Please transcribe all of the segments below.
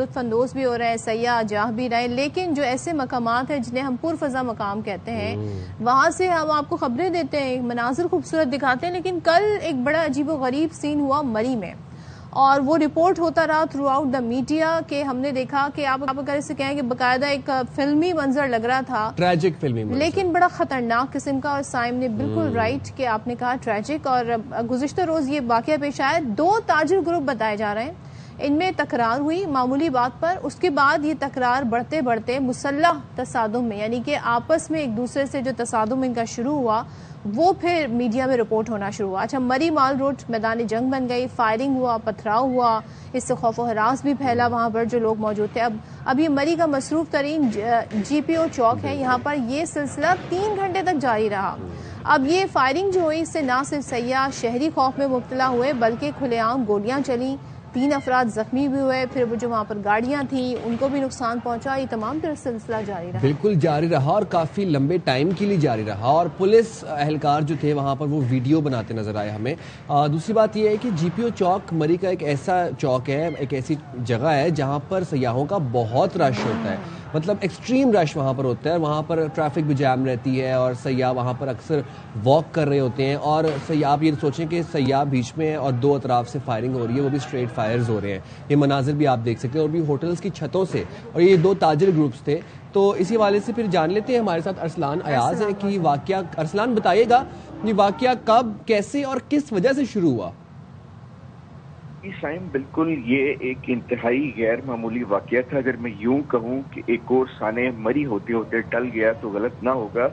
लुत्फ अंदोज भी हो रहे हैं, सयाह जाह भी रहे हैं, लेकिन जो ऐसे मकामात हैं जिन्हें हम पुरफजा मकाम कहते हैं, वहाँ से हम आपको खबरें देते हैं, मनाजिर खूबसूरत दिखाते हैं, लेकिन कल एक बड़ा अजीब गरीब सीन हुआ मरी में, और वो रिपोर्ट होता रहा थ्रू आउट द मीडिया के हमने देखा कि आप अगर इसे कहें कि बाकायदा एक फिल्मी मंजर लग रहा था, ट्रैजिक फिल्मी मंजर, लेकिन बड़ा खतरनाक किस्म का। और साइम ने बिल्कुल राइट कि आपने कहा ट्रैजिक। और गुज़िश्ता रोज ये वाकया पेश आया, 2 ताजिर ग्रुप बताए जा रहे हैं, इनमें तकरार हुई मामूली बात पर, उसके बाद ये तकरार बढ़ते बढ़ते मुसल्लह तसादुम में, यानी कि आपस में एक दूसरे से जो तसादुम इनका शुरू हुआ वो फिर मीडिया में रिपोर्ट होना शुरू हुआ। अच्छा, मरी माल रोड मैदान जंग बन गई, फायरिंग हुआ, पथराव हुआ, इससे खौफ व हरास भी फैला वहाँ पर जो लोग मौजूद थे। अब ये मरी का मसरूफ तरीन GPO चौक है, यहाँ पर ये सिलसिला 3 घंटे तक जारी रहा। अब ये फायरिंग जो हुई इससे ना सिर्फ सयाह शहरी खौफ में मुब्तला हुए, बल्कि खुलेआम गोलियां चली, 3 अफराद जख्मी भी हुए, फिर वो जो वहाँ पर गाड़ियाँ थी उनको भी नुकसान पहुंचा। ये तमाम तरह सिलसिला जारी रहा, बिल्कुल जारी रहा और काफ़ी लंबे टाइम के लिए जारी रहा। और पुलिस एहलकार जो थे वहाँ पर वो वीडियो बनाते नजर आए हमें। दूसरी बात ये है कि GPO चौक मरी का एक ऐसा चौक है, एक ऐसी जगह है जहाँ पर सयाहों का बहुत रश होता है, मतलब एक्सट्रीम रश वहाँ पर होता है। वहाँ पर ट्रैफिक भी जैम रहती है और सयाह वहाँ पर अक्सर वॉक कर रहे होते हैं, और सयाह आप ये सोचें कि सयाह बीच में है और 2 अतराफ से फायरिंग हो रही है, वो भी स्ट्रेट फायर्स हो रहे हैं। ये मनाजिर भी आप देख सकते हैं, और भी होटल्स की छतों से, और ये 2 ताजिर ग्रुप्स थे। तो इसी वाले से फिर जान लेते हैं, हमारे साथ अरसलान अयाज है कि वाकया, अरसलान बताइएगा ये वाकया कब, कैसे और किस वजह से शुरू हुआ? साइम, बिल्कुल ये एक इंतहाई गैर मामूली वाकया था। अगर मैं यूं कहूं कि एक और साने मरी होते होते टल गया तो गलत ना होगा।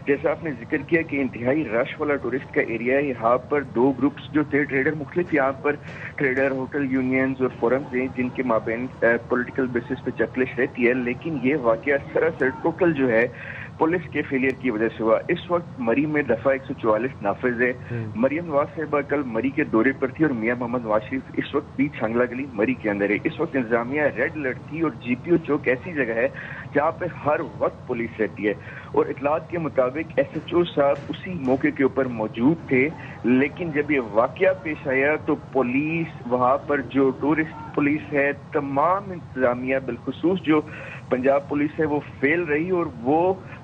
जैसा आपने जिक्र किया कि इंतहाई रश वाला टूरिस्ट का एरिया है, यहाँ पर 2 ग्रुप्स जो थे ट्रेडर, मुख्तलिफ यहाँ पर ट्रेडर, होटल यूनियंस और फोरम्स हैं जिनके माबेन पॉलिटिकल बेसिस पे चकलिश रहती है। लेकिन ये वाकया सरासर टोटल जो है पुलिस के फेलियर की वजह से हुआ। इस वक्त मरी में दफा 144 नाफिज है। मरियम नवाज साहिबा कल मरी के दौरे पर थी और मियां मोहम्मद नवाज शरीफ इस वक्त भी छांगला गली मरी के अंदर है। इस वक्त इंतजामिया रेड अलर्ट थी और GPO चौक ऐसी जगह है जहाँ पे हर वक्त पुलिस रहती है, और इतलात के मुताबिक SHO साहब उसी मौके के ऊपर मौजूद थे। लेकिन जब ये वाकया पेश आया तो पुलिस, वहाँ पर जो टूरिस्ट पुलिस है, तमाम इंतजामिया बिलखुसूस जो पंजाब पुलिस है वो फेल रही, और वो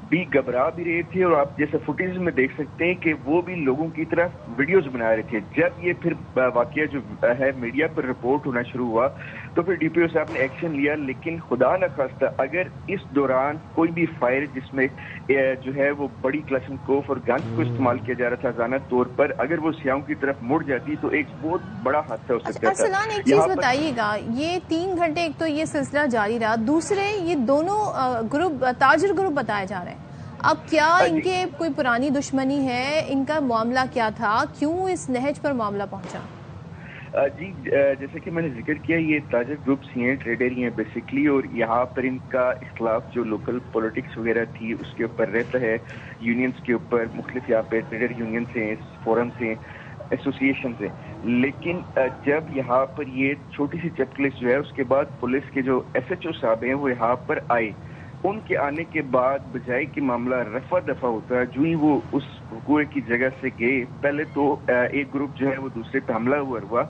भी घबरा भी रहे थे। और आप जैसे फुटेज में देख सकते हैं कि वो भी लोगों की तरफ वीडियोस बना रहे थे। जब ये फिर वाकया जो है मीडिया पर रिपोर्ट होना शुरू हुआ तो फिर DPO साहब ने एक्शन लिया। लेकिन खुदा न खास्ता अगर इस दौरान कोई भी फायर जिसमें जो है वो बड़ी क्लाशनकोफ और गन्स को इस्तेमाल किया जा रहा था ज़ाना तौर पर, अगर वो सियाहों की तरफ मुड़ जाती तो एक बहुत बड़ा हादसा हो सकता था। अरसलान, एक चीज बताइएगा, ये 3 घंटे एक तो ये सिलसिला जारी रहा, दूसरे ये दोनों ग्रुप ताजिर ग्रुप बताए जा रहे हैं, अब क्या इनके कोई पुरानी दुश्मनी है, इनका मामला क्या था, क्यों इस नहज पर मामला पहुंचा? जी, जैसे कि मैंने जिक्र किया, ये ताजिर ग्रुप्स ही हैं, ट्रेडर ही हैं बेसिकली, और यहाँ पर इनका इख्तलाफ जो लोकल पॉलिटिक्स वगैरह थी उसके ऊपर रहता है, यूनियंस के ऊपर। मुख्तलिफ यहाँ पे ट्रेडर यूनियंस हैं, फोरम्स हैं, एसोसिएशन हैं। लेकिन जब यहाँ पर ये छोटी सी चपकलिश जो है उसके बाद पुलिस के जो SHO साहब हैं वो यहाँ पर आए। उनके आने के बाद बजाय कि मामला रफा दफा होता है, जो ही वो उस हुए की जगह से गए, पहले तो एक ग्रुप जो है वो दूसरे पे हमला हुआ।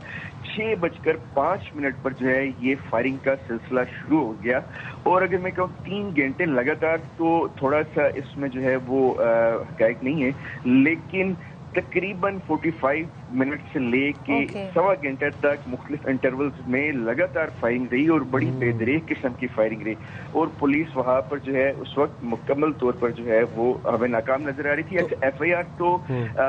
6:05 पर जो है ये फायरिंग का सिलसिला शुरू हो गया। और अगर मैं कहूँ 3 घंटे लगातार, तो थोड़ा सा इसमें जो है वो हकायक नहीं है, लेकिन तकरीबन 45 मिनट से लेके 1.25 घंटे तक मुख्तलिफ इंटरवल्स में लगातार फायरिंग रही और बड़ी बेदरीक किस्म की फायरिंग रही। और पुलिस वहां पर जो है उस वक्त मुकम्मल तौर पर जो है वो हमें नाकाम नजर आ रही थी। अच्छा, FIR तो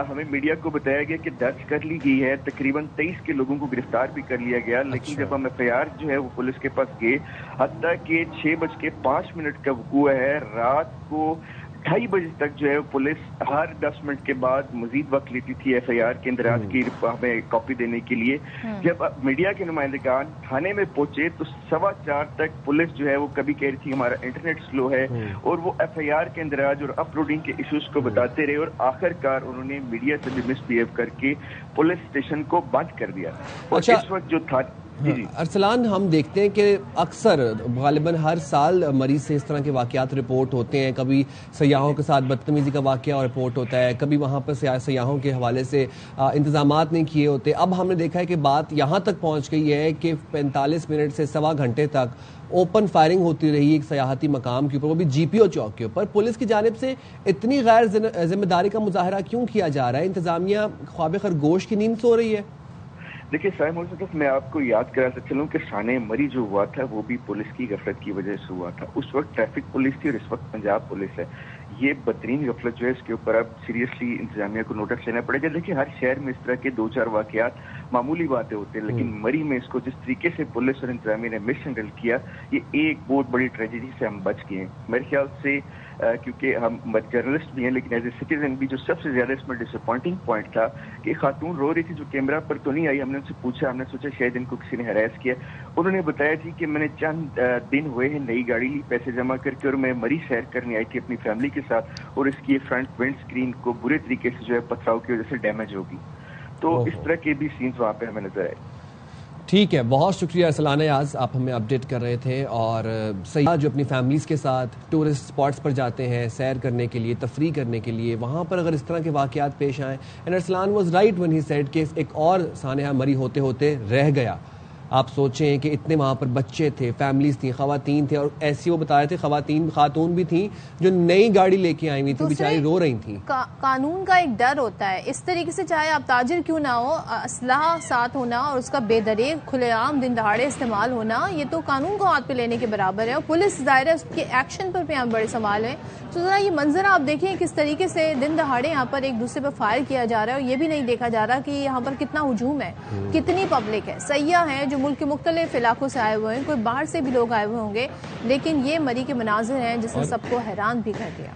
हमें मीडिया को बताया गया कि दर्ज कर ली गई है, तकरीबन 23 के लोगों को गिरफ्तार भी कर लिया गया। लेकिन जब हम FIR जो है वो पुलिस के पास गए, हत्ता कि 6:05 का वकूआ है, रात को 2:30 बजे तक जो है पुलिस हर 10 मिनट के बाद मजीद वक्त लेती थी FIR के इंदराज की हमें कॉपी देने के लिए। जब मीडिया के नुमाइंदगान थाने में पहुंचे तो 4:15 तक पुलिस जो है वो कभी कह रही थी हमारा इंटरनेट स्लो है, और वो FIR के इंदराज और अपलोडिंग के इश्यूज को बताते रहे, और आखिरकार उन्होंने मीडिया से भी मिसबिहेव करके पुलिस स्टेशन को बंद कर दिया। और इस वक्त जो था ارسلان، ہم دیکھتے ہیں کہ اکثر غالباً ہر سال مری سے اس طرح کے واقعات رپورٹ ہوتے ہیں. کبھی سیاحوں کے ساتھ بدتمیزی کا واقعہ رپورٹ ہوتا ہے، کبھی وہاں پر سیاحوں کے حوالے سے انتظامات نہیں کیے ہوتے. اب ہم نے دیکھا ہے کہ بات یہاں تک پہنچ گئی ہے کہ 45 منٹ سے سوا گھنٹے تک اوپن فائرنگ ہوتی رہی ایک سیاحتی مقام کے اوپر، وہ بھی جی پی او چوک کے اوپر. پولیس کی جانب سے اتنی غیر ذمہ داری کا مظاہرہ کیوں کیا جا رہا ہے؟ انتظامیہ خواب خرگوش کی نیند سو رہی ہے؟ دیکھیے سائم صرف میں آپ کو یاد کراتا چلوں کہ سانحہ مری جو ہوا تھا وہ بھی پولیس کی غفلت کی وجہ سے ہوا تھا. اس وقت ٹریفک پولیس تھی اور اس وقت پنجاب پولیس ہے. یہ بدترین غفلت جو ہے اس کے اوپر اب سیریسلی انتظامیہ کو نوٹس لینا پڑے گا. دیکھیے ہر شہر میں اس طرح کے 2-4 واقعات معمولی باتیں ہوتے ہیں، لیکن مری میں اس کو جس طریقے سے پولیس اور انتظامیہ نے مس ہینڈل کیا، یہ ایک بہت بڑی ٹریجڈی سے ہم بچ گئے ہیں. میرے خیال سے کیونکہ ہم جرنلسٹ بھی ہیں لیکن ایز اے سٹیزن بھی جو سب سے زیادہ اس میں ڈس اپوائنٹنگ پوائنٹ تھا کہ خاتون رو رہی تھی جو کیمرہ پر تو نہیں آئی. ہم نے ان سے پوچھا، ہم نے سوچا شاید ان کو کسی نے ہراس کیا. انہوں نے بتایا تھی کہ میں نے چند دن ہوئے ہیں نئی گاڑی لی پیسے جمع کر کے اور میں مری سیر کرنے آئی تھی اپنی فیملی کے ساتھ، اور اس کی فرنٹ ونڈ اسکرین کو برے طریقے سے جو ہے پتھراؤ کی وجہ سے ڈیمیج ہوگی. تو اس طرح کے بھی سینز وہاں پہ ہمیں نظر آئے. ٹھیک ہے، بہت شکریہ ارسلان ایاز، آپ ہمیں اپڈیٹ کر رہے تھے. اور سیاح جو اپنی فیملیز کے ساتھ ٹورسٹ اسپاٹس پر جاتے ہیں سیر کرنے کے لیے، تفریح کرنے کے لیے، وہاں پر اگر اس طرح کے واقعات پیش آئیں، and Arsalan was right when he said کہ ایک اور سانحہ مری ہوتے ہوتے رہ گیا. آپ سوچیں کہ اتنے وہاں پر بچے تھے، فیملیز تھیں، خواتین تھے، اور ایسی وہ بتا رہے تھے خاتون بھی تھیں جو نئی گاڑی لے کے آئی ہوئی تھیں، بیچاری رو رہی تھیں. قانون کا ایک ڈر ہوتا ہے اس طریقے سے، چاہے آپ تاجر کیوں نہ ہو، اسلحہ ساتھ ہونا اور اس کا بے دریغ کھلے عام دن دہاڑے استعمال ہونا، یہ تو قانون کو ہاتھ پہ لینے کے برابر ہے. اور پولیس ظاہر اس کے ایکشن پر بھی ہم بڑے سوال ہیں. تو ذرا یہ منظر آپ دیکھیں کس طریقے سے دن دہاڑے یہاں پر ایک دوسرے پہ فائر کیا جا رہا ہے، اور یہ بھی نہیں دیکھا جا رہا کہ یہاں پر کتنا ہجوم ہے، کتنی پبلک ہے. سیاح ہیں جو ملک کے مختلف علاقوں سے آئے ہوئے ہیں، کوئی باہر سے بھی لوگ آئے ہوئے ہوں گے، لیکن یہ مری کے مناظر ہیں جس نے سب کو حیران بھی کر دیا.